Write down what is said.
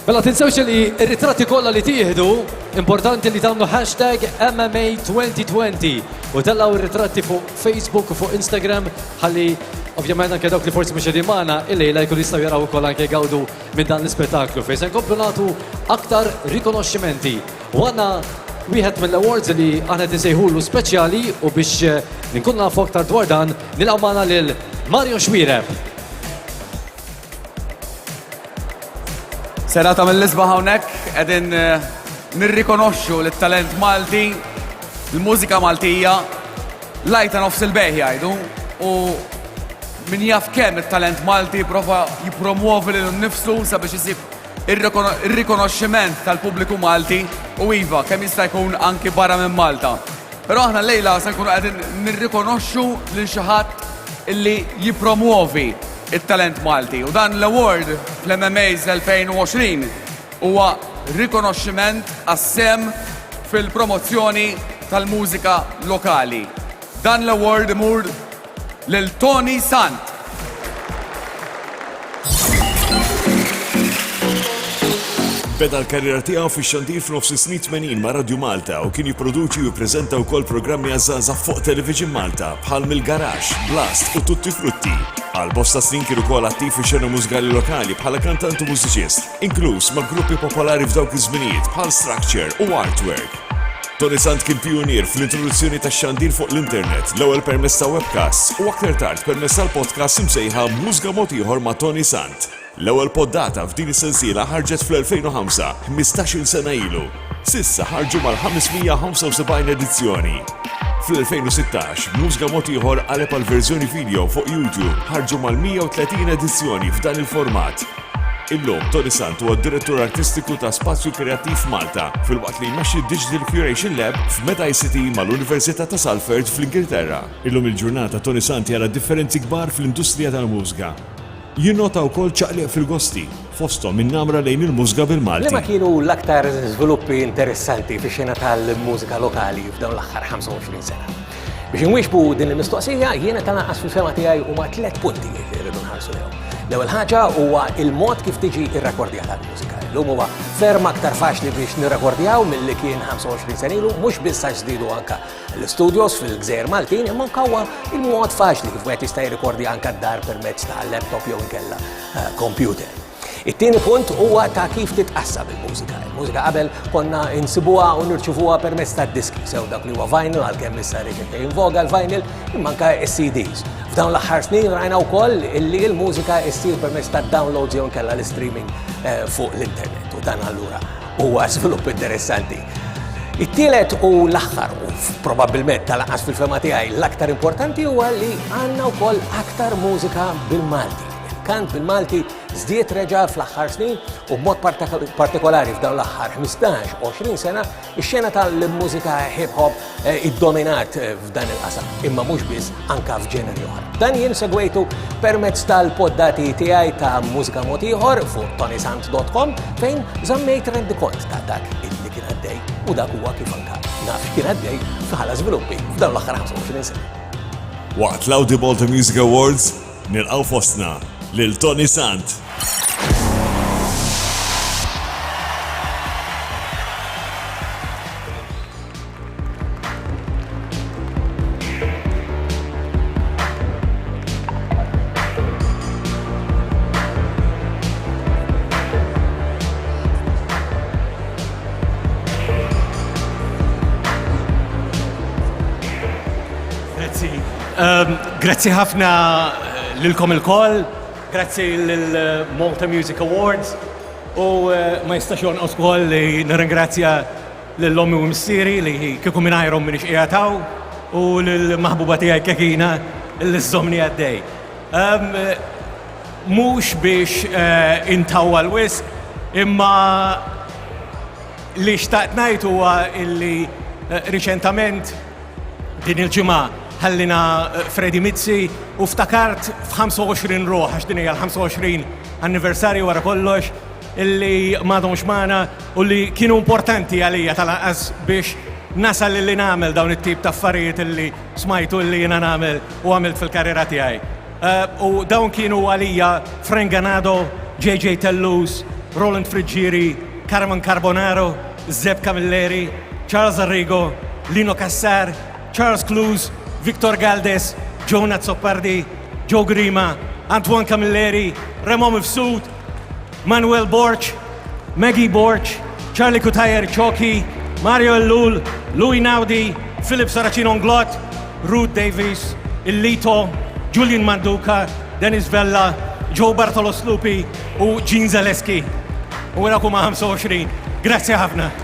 Mela tinsewx li r-ritratti kollha li tieħdu importanti li tagħmlu hashtag MMA2020 u tellaw ir-ritratti fuq Facebook u fuq Instagram ħalli ovvjament anke dawk li forsi mhux qegħdin magħna illejla jkunu jistgħu jaraw ukoll anke jgawdu minn dan l-ispettaklu fejn se nkomplu nagħtu aktar rikonoxximenti. U għandna wieħed mill-awards li aħna tinsejħulu speċjali u biex ninkun nafu aktar dwar dan nilgħu magħna lil Mario Xwireb. Serata mill-isba hawnhekk qegħdin nirrikonoxxu lit-talent Malti, l-mużika Maltija, lajta nofs il-beħ jgħidu u min jaf kemm it-talent Malti jipprova jippromuovi lil nnifsu sabiex isib ir-rikonoxximent tal-pubbliku Malti u iva kemm jista' jkun anki barra minn Malta. Però aħna llejla se nkunu qegħdin nirrikonoxxu lil xi ħadd illi jippromuovi it-talent Malti. U dan l-award fl-MMAs 2020 huwa rikonoxximent għas-sem fil-promozzjoni tal-mużika lokali. Dan l-award imur lil Tony Sant. Beda l-karriera tiegħu fix-xandir f'nofs is-snin 80 ma' Radio Malta u kien jipproduċi u jippreżenta wkoll programmi għażagħżagħ fuq Television Malta bħal Mill-Garax, Blast u Tutti Frutti. Għal bosta snin kien ukoll attiv fix-xena mużikali lokali bħala kantant u mużiċist, inkluż ma' gruppi popolari f'dawk iż-żminijiet bħal Structure u Artwork. Tony Sant kien pionier fl-introduzzjoni tax-xandir fuq l-internet, l-ewwel permezz ta' webcasts u aktar tard permezz tal-podcast imsejħa Mużga Mod Ieħor ma' Tony Sant. L-ewwel poddata f'din is-sensiela ħarġet fl-2005, 15-il sena ilu. Sissa ħarġu mal-575 edizzjoni. Fl-2016, Mużga Mod Ieħor qaleb għal verżjoni video fuq YouTube ħarġu mal-130 edizzjoni f'dan il-format. Illum Tony Sant huwa d-direttur artistiku ta' Spazju Kreattiv Malta fil-waqt li jmexxi Digital Curation Lab f'Meta ICT mal-Università ta' Salford fl-Ingilterra. Illum il-ġurnata Tony Sant jara differenzi kbar fl-industrija tal-mużika. Jinnota wkoll ċaqliq fil-gosti, fosthom min-namra lejn il-mużika bil-Malti. Liema kienu l-aktar żviluppi interessanti fix-xena tal-mużika lokali f'dawn l-aħħar 25 sena. Biex inwieġbu din il-mistoqsija, jiena tanqas fil-fema tiegħi huma 3 punti li rridu nħarsu lehom. L-ewwel ħaġa huwa il-mod kif tiġi rrakordjata l-mużika. Llum huwa ferm aktar faċli biex nirrakordjaw milli kien 25 sen ilu, mhux biss għax żdiedu anke l-istudios fil-Gżejjer Maltin, imma anke huwa il-mod faċli kif wieħed jista' jirrikordja anke d-dar permezz ta' laptop jew inkella computer. It-tieni punt huwa ta' kif titqassab il-mużika. Il-mużika qabel konna insibuha u nirċivuha permezz tad-diski, sew dak li huwa vinyl għalkemm issa reġgħet jinvoga l-vinyl imma anke s-CDs. F'dawn l-aħħar snin rajna wkoll illi l-mużika ssir permezz tad-downloads jew inkella l-streaming fuq l-internet u dan allura huwa żvilupp interessanti. It-tielet u l-aħħar u probabbilment tal-anqas fil-fema tiegħi l-aktar importanti huwa li għandna wkoll aktar mużika bil-Malti. Kant bil-Malti żdied reġa' fl-aħħar snin u b'mod partikolari f'dawn l-aħħar 15-20 sena ix-xena tal-mużika hip hop iddominat f'dan il-qasam, imma mhux biss anke f'ġeneri oħra. Dan jien segwejtu permezz tal-poddati tiegħi ta' Mużika Mod Ieħor fuq tonysant.com fejn żammejt rendikont ta' dak illi kien għaddej u dak huwa kif anke naf kien għaddej f'ħala żviluppi f'dawn l-aħħar 25 sena. Waqt l-Audi Malta Music Awards nilqgħu fostna lil Tony Sant. Grazzi ħafna lilkom il-koll. Grazzi l-Malta Music Awards u ma jistax jonqos ukoll li nirringrazzja lill-ommi u missieri li kieku mingħajrhom minix qiegħataw u lill-maħbuba tiegħi kekina li żommni għaddej. Mhux biex intawwal wisq imma li xtaqt ngħid huwa illi riċentament din il-ġimgħa ħallina Freddy Mizzi u ftakart f'25 ruħ għax din hija l-25 anniversarju wara kollox illi m'għadhomx magħna u li kienu importanti għalija tal-anqas biex nasal li nagħmel dawn it-tip ta' affarijiet illi smajtu illi jiena nagħmel u għamilt fil-karriera tiegħi. U dawn kienu għalija Frank Ganado, JJ Tellus, Roland Frigieri, Carmen Carbonaro, Zeb Camilleri, Charles Arrigo, Lino Cassar, Charles Cluse, Victor Galdes, Joe Nazzopardi, Joe Grima, Antoine Camilleri, Ramon Mifsud, Manuel Borch, Maggie Borch, Charlie Kutayer Choki, Mario Ellul, Louis Naudi, Philip Saracino Glot, Ruth Davis, Illito, Julian Manduca, Dennis Vella, Joe Bartolo Slupi u Gene Zaleski. U għarakum 25. Grazie ħafna.